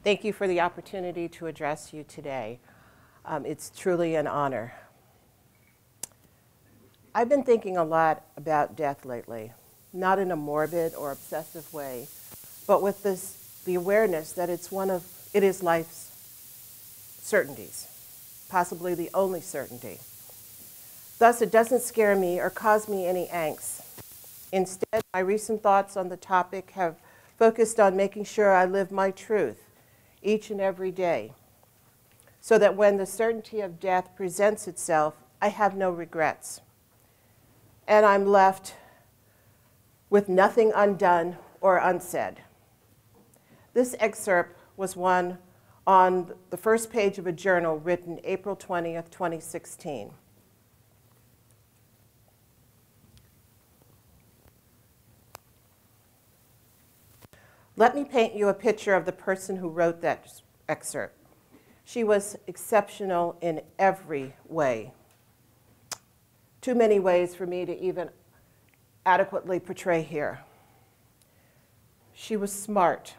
Thank you for the opportunity to address you today. It's truly an honor. I've been thinking a lot about death lately, not in a morbid or obsessive way, but with the awareness that it is life's certainties, possibly the only certainty. Thus, it doesn't scare me or cause me any angst. Instead, my recent thoughts on the topic have focused on making sure I live my truth each and every day, so that when the certainty of death presents itself, I have no regrets. And I'm left with nothing undone or unsaid. This excerpt was one on the first page of a journal written April 20th, 2016. Let me paint you a picture of the person who wrote that excerpt. She was exceptional in every way. Too many ways for me to even adequately portray here. She was smart.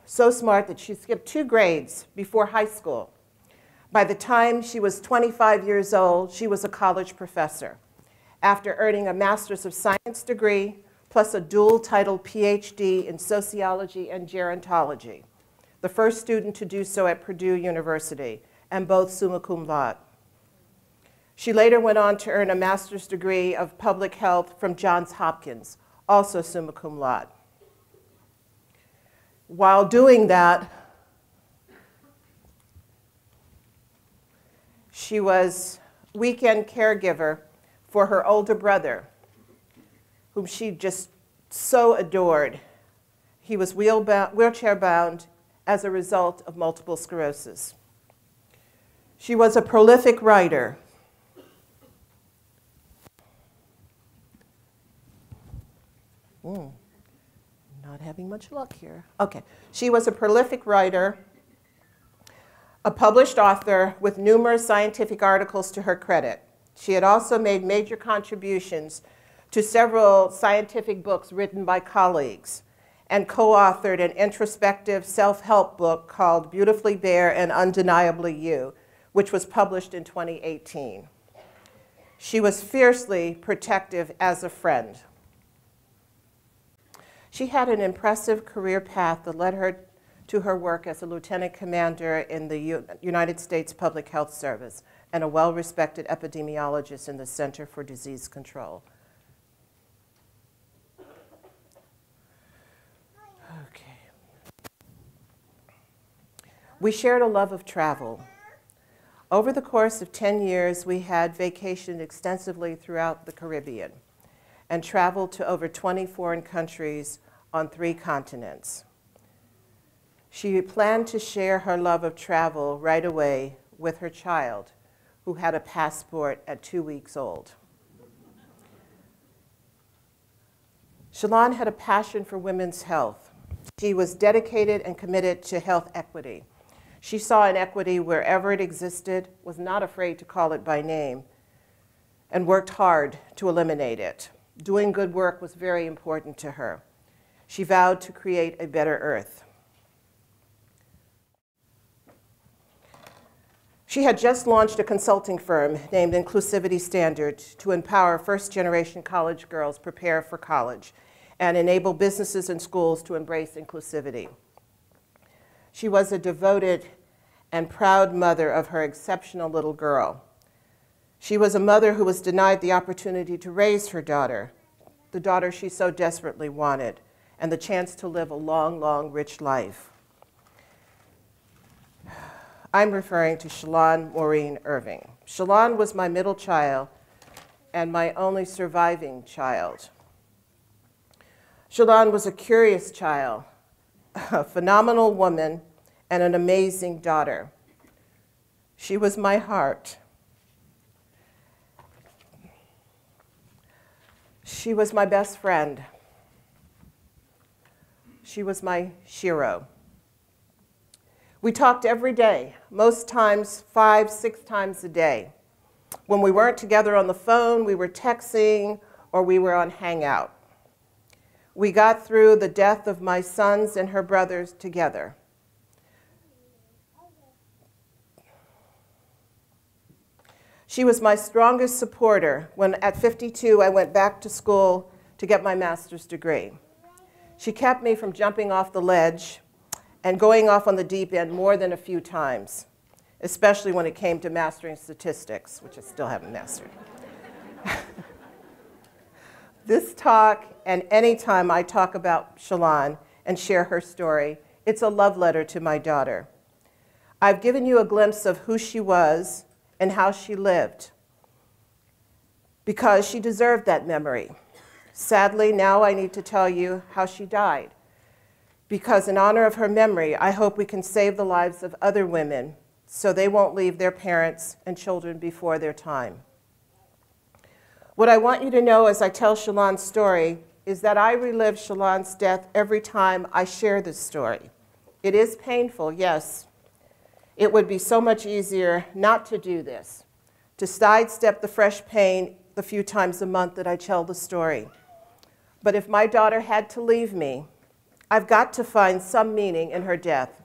So smart that she skipped 2 grades before high school. By the time she was 25 years old, she was a college professor. After earning a Master's of Science degree, plus a dual-titled PhD in sociology and gerontology, the first student to do so at Purdue University, and both summa cum laude. She later went on to earn a master's degree of public health from Johns Hopkins, also summa cum laude. While doing that, she was weekend caregiver for her older brother, whom she just so adored. He was wheelchair-bound as a result of multiple sclerosis. She was a prolific writer. Not having much luck here. Okay. She was a prolific writer, a published author with numerous scientific articles to her credit. She had also made major contributions to several scientific books written by colleagues, and co-authored an introspective self-help book called Beautifully Bare and Undeniably You, which was published in 2018. She was fiercely protective as a friend. She had an impressive career path that led her to her work as a lieutenant commander in the United States Public Health Service and a well-respected epidemiologist in the Center for Disease Control. Okay. We shared a love of travel. Over the course of 10 years, we had vacationed extensively throughout the Caribbean and traveled to over 20 foreign countries on 3 continents. She planned to share her love of travel right away with her child, who had a passport at 2 weeks old. Shalon had a passion for women's health. She was dedicated and committed to health equity. She saw inequity wherever it existed, was not afraid to call it by name, and worked hard to eliminate it. Doing good work was very important to her. She vowed to create a better earth. She had just launched a consulting firm named Inclusivity Standards to empower first-generation college girls prepare for college and enable businesses and schools to embrace inclusivity. She was a devoted and proud mother of her exceptional little girl. She was a mother who was denied the opportunity to raise her daughter, the daughter she so desperately wanted, and the chance to live a long, long, rich life. I'm referring to Shalon Maureen Irving. Shalon was my middle child and my only surviving child. Shalon was a curious child, a phenomenal woman, and an amazing daughter. She was my heart. She was my best friend. She was my shiro. We talked every day, most times 5, 6 times a day. When we weren't together on the phone, we were texting or we were on Hangout. We got through the death of my sons and her brothers together. She was my strongest supporter when at 52 I went back to school to get my master's degree. She kept me from jumping off the ledge and going off on the deep end more than a few times, especially when it came to mastering statistics, which I still haven't mastered. This talk, and any time I talk about Shalon and share her story, it's a love letter to my daughter. I've given you a glimpse of who she was and how she lived, because she deserved that memory. Sadly, now I need to tell you how she died, because in honor of her memory, I hope we can save the lives of other women so they won't leave their parents and children before their time. What I want you to know as I tell Shalon's story is that I relive Shalon's death every time I share this story. It is painful, yes. It would be so much easier not to do this, to sidestep the fresh pain the few times a month that I tell the story. But if my daughter had to leave me, I've got to find some meaning in her death.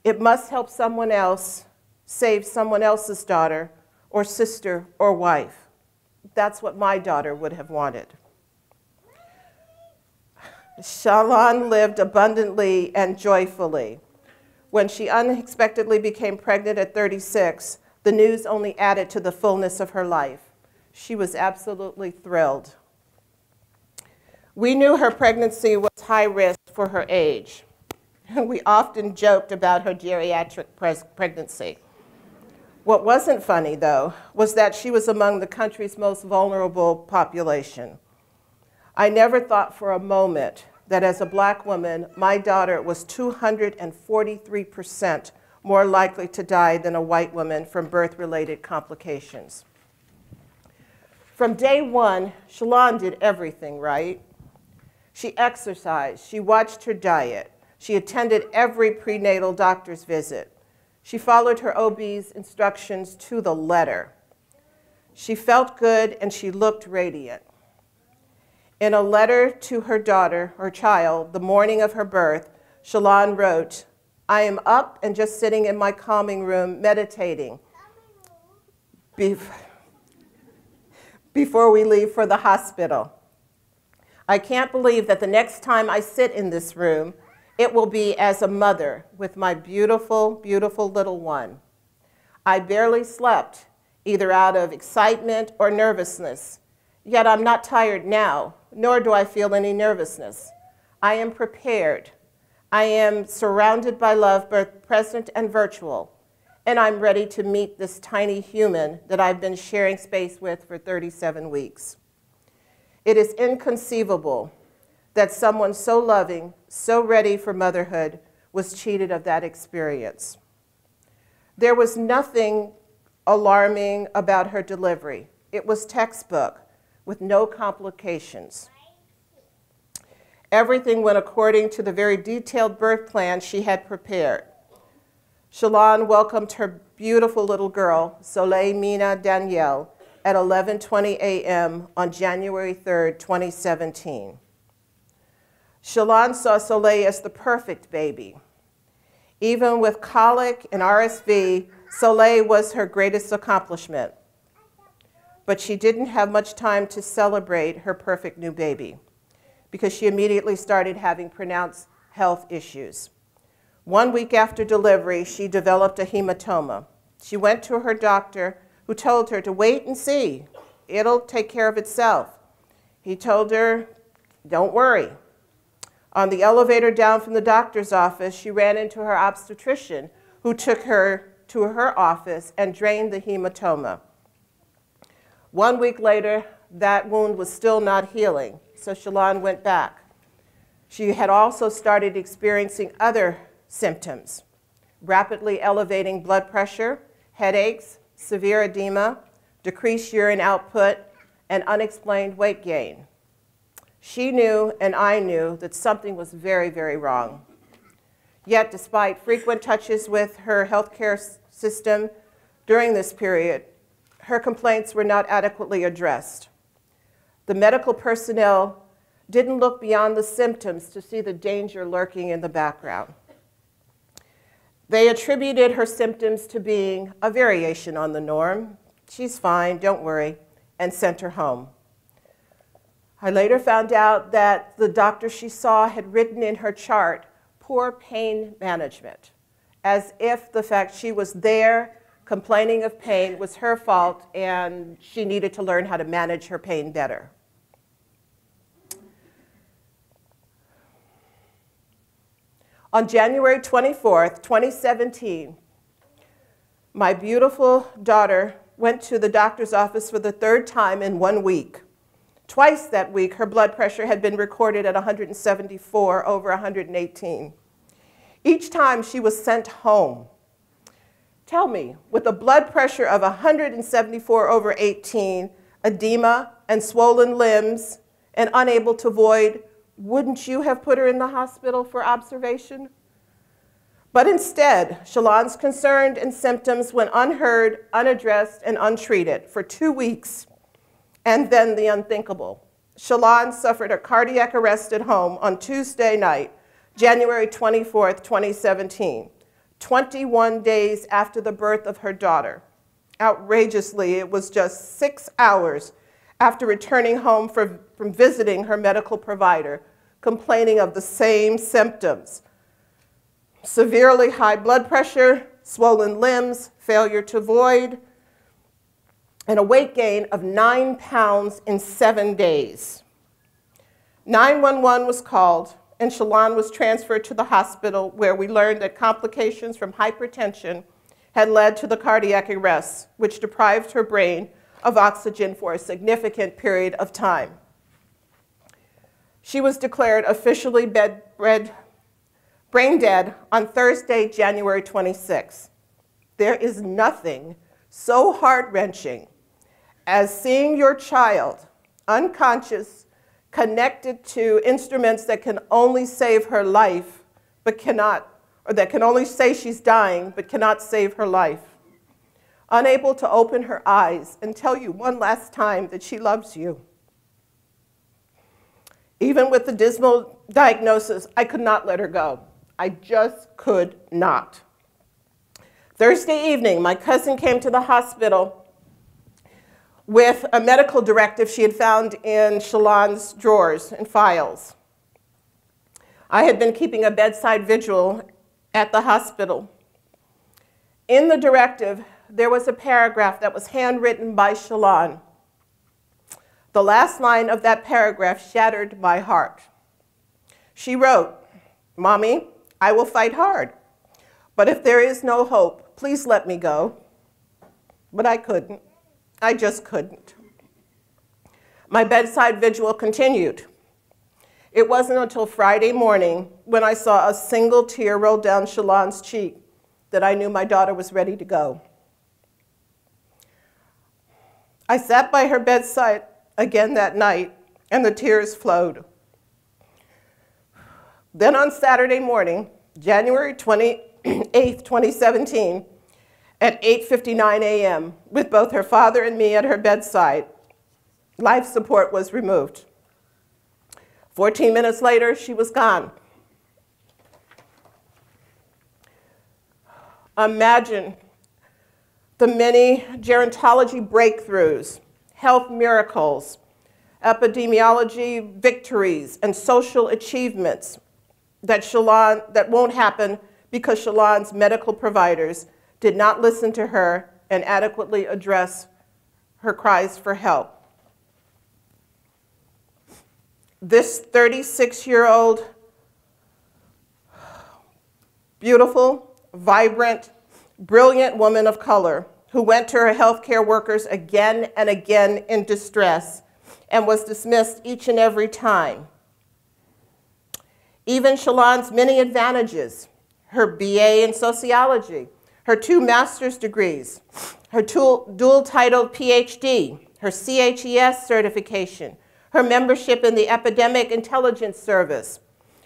It must help someone else save someone else's daughter or sister or wife. That's what my daughter would have wanted. Shalon lived abundantly and joyfully. When she unexpectedly became pregnant at 36, the news only added to the fullness of her life. She was absolutely thrilled. We knew her pregnancy was high risk for her age. We often joked about her geriatric pregnancy. What wasn't funny, though, was that she was among the country's most vulnerable population. I never thought for a moment that as a black woman, my daughter was 243% more likely to die than a white woman from birth-related complications. From day one, Shalon did everything right. She exercised, she watched her diet, she attended every prenatal doctor's visit. She followed her OB's instructions to the letter. She felt good and she looked radiant. In a letter to her daughter, her child, the morning of her birth, Shalon wrote, "I am up and just sitting in my calming room meditating before we leave for the hospital. I can't believe that the next time I sit in this room, it will be as a mother with my beautiful, beautiful little one. I barely slept, either out of excitement or nervousness. Yet I'm not tired now, nor do I feel any nervousness. I am prepared. I am surrounded by love, both present and virtual, and I'm ready to meet this tiny human that I've been sharing space with for 37 weeks. It is inconceivable that someone so loving, so ready for motherhood, was cheated of that experience." There was nothing alarming about her delivery. It was textbook, with no complications. Everything went according to the very detailed birth plan she had prepared. Shalon welcomed her beautiful little girl, Soleil Mina Danielle, at 11:20 a.m. on January 3rd, 2017. Shalon saw Soleil as the perfect baby. Even with colic and RSV, Soleil was her greatest accomplishment. But she didn't have much time to celebrate her perfect new baby because she immediately started having pronounced health issues. 1 week after delivery, she developed a hematoma. She went to her doctor, who told her to wait and see. It'll take care of itself. He told her, don't worry. On the elevator down from the doctor's office, she ran into her obstetrician, who took her to her office and drained the hematoma. 1 week later, that wound was still not healing, so Shalon went back. She had also started experiencing other symptoms: rapidly elevating blood pressure, headaches, severe edema, decreased urine output, and unexplained weight gain. She knew, and I knew, that something was very, very wrong. Yet, despite frequent touches with her healthcare system during this period, her complaints were not adequately addressed. The medical personnel didn't look beyond the symptoms to see the danger lurking in the background. They attributed her symptoms to being a variation on the norm. She's fine, don't worry, and sent her home. I later found out that the doctor she saw had written in her chart, poor pain management, as if the fact she was there complaining of pain was her fault and she needed to learn how to manage her pain better. On January 24th, 2017, my beautiful daughter went to the doctor's office for the third time in 1 week. Twice that week, her blood pressure had been recorded at 174 over 118. Each time she was sent home. Tell me, with a blood pressure of 174 over 18, edema and swollen limbs, and unable to void, wouldn't you have put her in the hospital for observation? But instead, Shalon's concern and symptoms went unheard, unaddressed, and untreated for 2 weeks. And then the unthinkable. Shalon suffered a cardiac arrest at home on Tuesday night, January 24th, 2017, 21 days after the birth of her daughter. Outrageously, it was just 6 hours after returning home from visiting her medical provider, complaining of the same symptoms: severely high blood pressure, swollen limbs, failure to void, and a weight gain of 9 pounds in 7 days. 911 was called, and Shalon was transferred to the hospital, where we learned that complications from hypertension had led to the cardiac arrest, which deprived her brain of oxygen for a significant period of time. She was declared officially brain dead on Thursday, January 26th. There is nothing so heart-wrenching as seeing your child unconscious, connected to instruments that can only save her life, but cannot, or that can only say she's dying, but cannot save her life. Unable to open her eyes and tell you one last time that she loves you. Even with the dismal diagnosis, I could not let her go. I just could not. Thursday evening, my cousin came to the hospital with a medical directive she had found in Shalon's drawers and files. I had been keeping a bedside vigil at the hospital. In the directive, there was a paragraph that was handwritten by Shalon. The last line of that paragraph shattered my heart. She wrote, "Mommy, I will fight hard, but if there is no hope, please let me go." But I couldn't. I just couldn't. My bedside vigil continued. It wasn't until Friday morning, when I saw a single tear roll down Shalon's cheek, that I knew my daughter was ready to go. I sat by her bedside again that night, and the tears flowed. Then on Saturday morning, January 28th, 2017, at 8:59 a.m., with both her father and me at her bedside, life support was removed. 14 minutes later, she was gone. Imagine the many gerontology breakthroughs, health miracles, epidemiology victories, and social achievements that won't happen because Shalon's medical providers did not listen to her and adequately address her cries for help. This 36-year-old, beautiful, vibrant, brilliant woman of color who went to her healthcare workers again and again in distress and was dismissed each and every time. Even Shalon's many advantages, her BA in sociology, her 2 master's degrees, her dual-titled PhD, her CHES certification, her membership in the Epidemic Intelligence Service,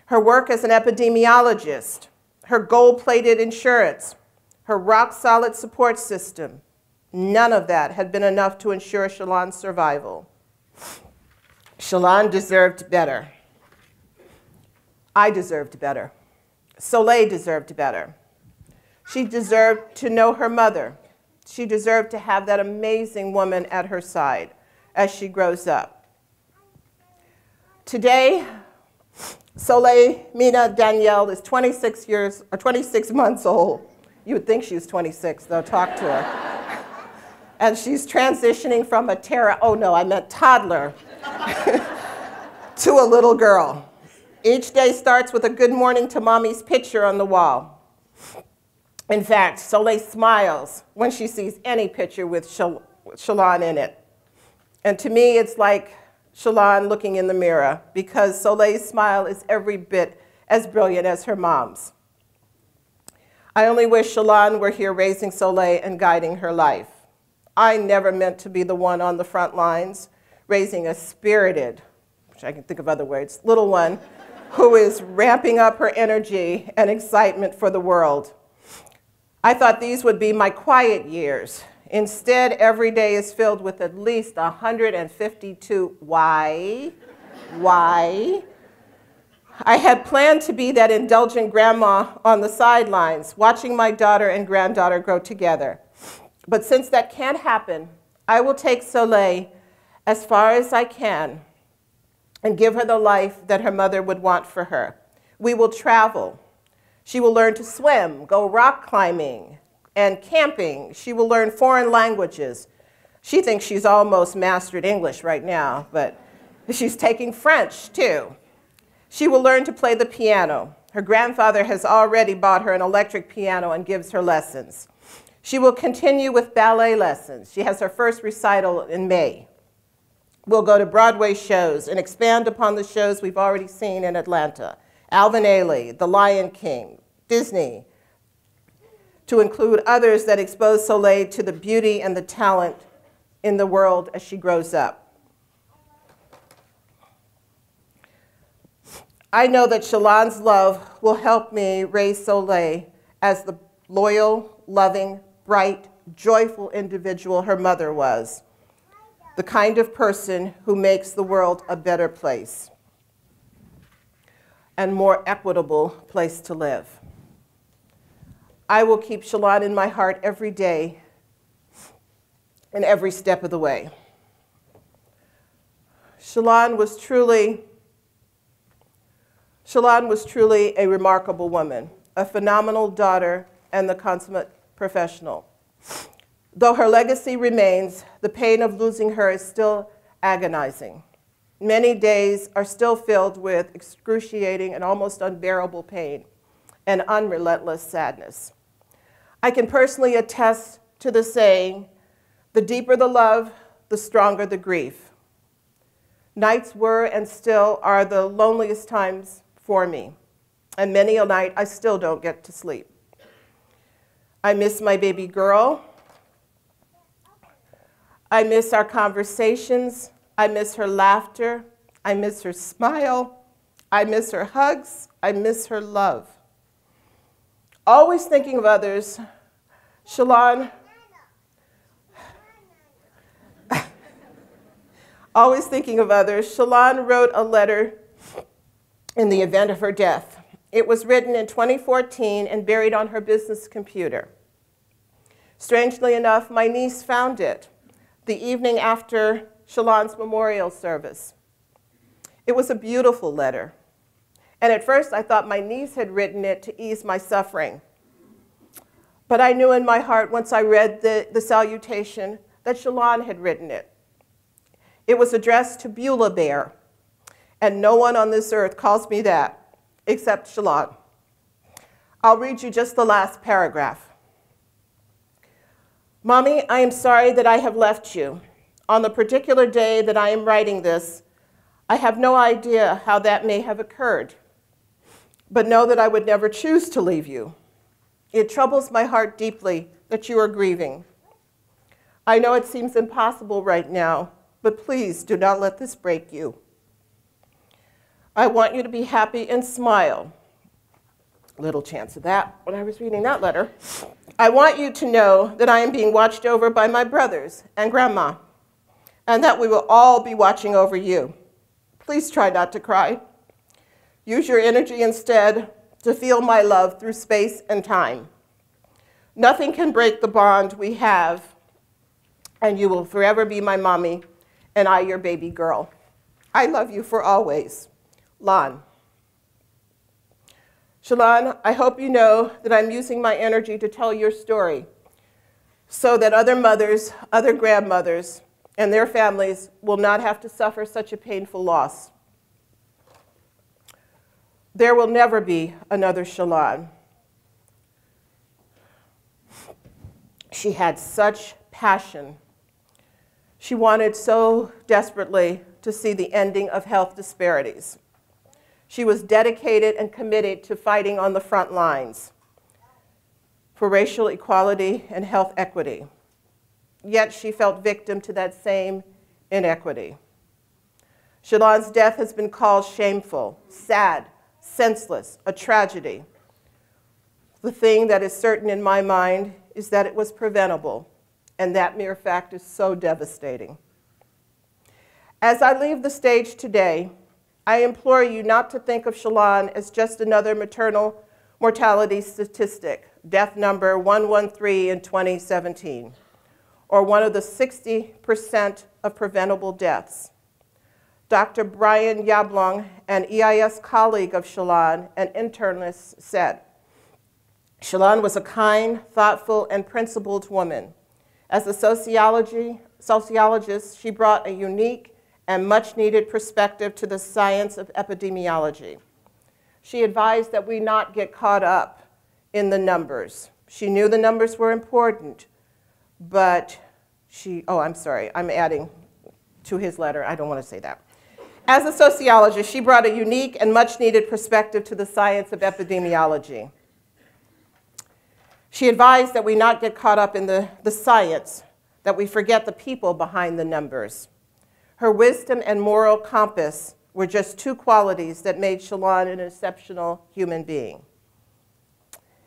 her work as an epidemiologist, her gold-plated insurance, her rock-solid support system. None of that had been enough to ensure Shalon's survival. Shalon deserved better. I deserved better. Soleil deserved better. She deserved to know her mother. She deserved to have that amazing woman at her side as she grows up. Today, Soleil Mina Danielle is 26 months old. You would think she was 26, though, talk to her. And she's transitioning from a toddler to a little girl. Each day starts with a good morning to mommy's picture on the wall. In fact, Soleil smiles when she sees any picture with Shalon in it. And to me, it's like Shalon looking in the mirror, because Soleil's smile is every bit as brilliant as her mom's. I only wish Shalon were here raising Soleil and guiding her life. I never meant to be the one on the front lines, raising a spirited, which I can think of other words, little one who is ramping up her energy and excitement for the world. I thought these would be my quiet years. Instead, every day is filled with at least 152 why. I had planned to be that indulgent grandma on the sidelines, watching my daughter and granddaughter grow together. But since that can't happen, I will take Soleil as far as I can and give her the life that her mother would want for her. We will travel. She will learn to swim, go rock climbing, and camping. She will learn foreign languages. She thinks she's almost mastered English right now, but she's taking French too. She will learn to play the piano. Her grandfather has already bought her an electric piano and gives her lessons. She will continue with ballet lessons. She has her first recital in May. We'll go to Broadway shows and expand upon the shows we've already seen in Atlanta. Alvin Ailey, The Lion King, Disney, to include others that expose Soleil to the beauty and the talent in the world as she grows up. I know that Shalon's love will help me raise Soleil as the loyal, loving, bright, joyful individual her mother was, the kind of person who makes the world a better place and more equitable place to live. I will keep Shalon in my heart every day and every step of the way. Shalon was truly a remarkable woman, a phenomenal daughter, and the consummate professional. Though her legacy remains, the pain of losing her is still agonizing. Many days are still filled with excruciating and almost unbearable pain and unrelentless sadness. I can personally attest to the saying, the deeper the love, the stronger the grief. Nights were and still are the loneliest times for me, and many a night I still don't get to sleep. I miss my baby girl. I miss our conversations. I miss her laughter. I miss her smile. I miss her hugs. I miss her love. Always thinking of others, Shalon wrote a letter in the event of her death. It was written in 2014 and buried on her business computer. Strangely enough, my niece found it the evening after Shalon's memorial service. It was a beautiful letter. And at first I thought my niece had written it to ease my suffering. But I knew in my heart once I read the salutation that Shalon had written it. It was addressed to Beulah Bear, and no one on this earth calls me that except Shalon. I'll read you just the last paragraph. Mommy, I am sorry that I have left you. On the particular day that I am writing this, I have no idea how that may have occurred, but know that I would never choose to leave you. It troubles my heart deeply that you are grieving. I know it seems impossible right now, but please do not let this break you. I want you to be happy and smile. Little chance of that when I was reading that letter. I want you to know that I am being watched over by my brothers and grandma, and that we will all be watching over you. Please try not to cry. Use your energy instead to feel my love through space and time. Nothing can break the bond we have, and you will forever be my mommy, and I your baby girl. I love you for always. Lon. Shalon, I hope you know that I'm using my energy to tell your story so that other mothers, other grandmothers, and their families will not have to suffer such a painful loss. There will never be another Shalon. She had such passion. She wanted so desperately to see the ending of health disparities. She was dedicated and committed to fighting on the front lines for racial equality and health equity. Yet she felt victim to that same inequity. Shalon's death has been called shameful, sad, senseless, a tragedy. The thing that is certain in my mind is that it was preventable, and that mere fact is so devastating. As I leave the stage today, I implore you not to think of Shalon as just another maternal mortality statistic, death number 113 in 2017, or one of the 60% of preventable deaths. Dr. Brian Yablong, an EIS colleague of Shalon and internist, said, Shalon was a kind, thoughtful, and principled woman. As a sociologist, she brought a unique and much-needed perspective to the science of epidemiology. She advised that we not get caught up in the numbers. She knew the numbers were important, but I'm adding to his letter. I don't want to say that. As a sociologist, she brought a unique and much-needed perspective to the science of epidemiology. She advised that we not get caught up in the science, that we forget the people behind the numbers. Her wisdom and moral compass were just two qualities that made Shalon an exceptional human being.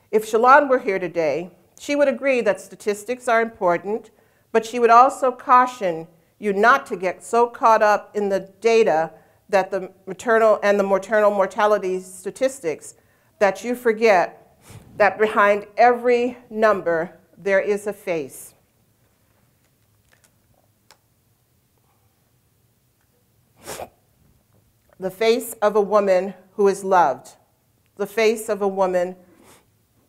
If Shalon were here today, she would agree that statistics are important, but she would also caution you not to get so caught up in the data that the maternal and the maternal mortality statistics that you forget that behind every number there is a face. The face of a woman who is loved, the face of a woman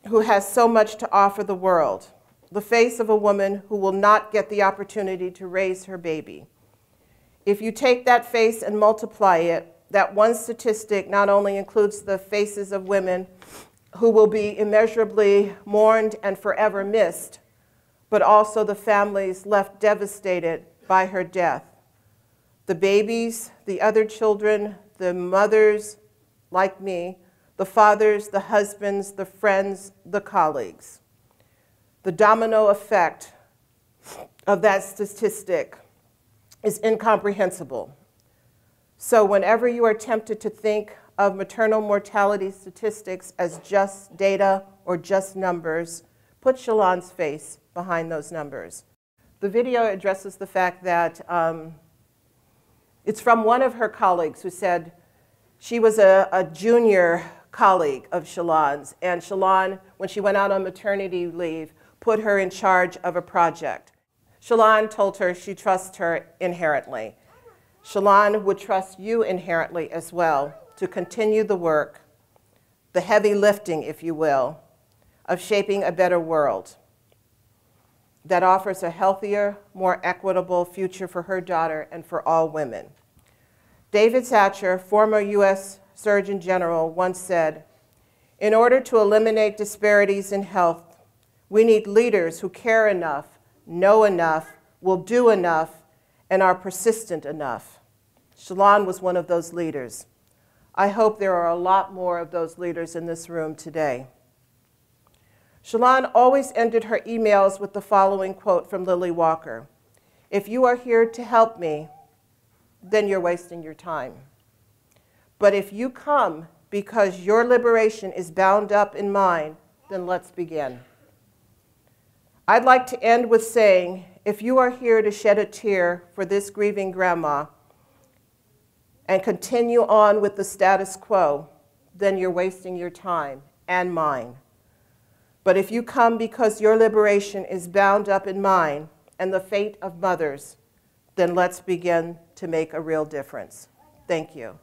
who has so much to offer the world, the face of a woman who will not get the opportunity to raise her baby. If you take that face and multiply it, that one statistic not only includes the faces of women who will be immeasurably mourned and forever missed, but also the families left devastated by her death. The babies, the other children, the mothers like me, the fathers, the husbands, the friends, the colleagues. The domino effect of that statistic is incomprehensible. So whenever you are tempted to think of maternal mortality statistics as just data or just numbers, put Shalon's face behind those numbers. The video addresses the fact that it's from one of her colleagues who said she was a junior colleague of Shalon's, and Shalon, when she went out on maternity leave, put her in charge of a project. Shalon told her she trusts her inherently. Shalon would trust you inherently as well to continue the work, the heavy lifting, if you will, of shaping a better world that offers a healthier, more equitable future for her daughter and for all women. David Satcher, former U.S. Surgeon General, once said, "In order to eliminate disparities in health, we need leaders who care enough, know enough, will do enough, and are persistent enough." Shalon was one of those leaders. I hope there are a lot more of those leaders in this room today. Shalon always ended her emails with the following quote from Lily Walker: "If you are here to help me, then you're wasting your time. But if you come because your liberation is bound up in mine, then let's begin." I'd like to end with saying, if you are here to shed a tear for this grieving grandma, and continue on with the status quo, then you're wasting your time and mine. But if you come because your liberation is bound up in mine and the fate of mothers, then let's begin to make a real difference. Thank you.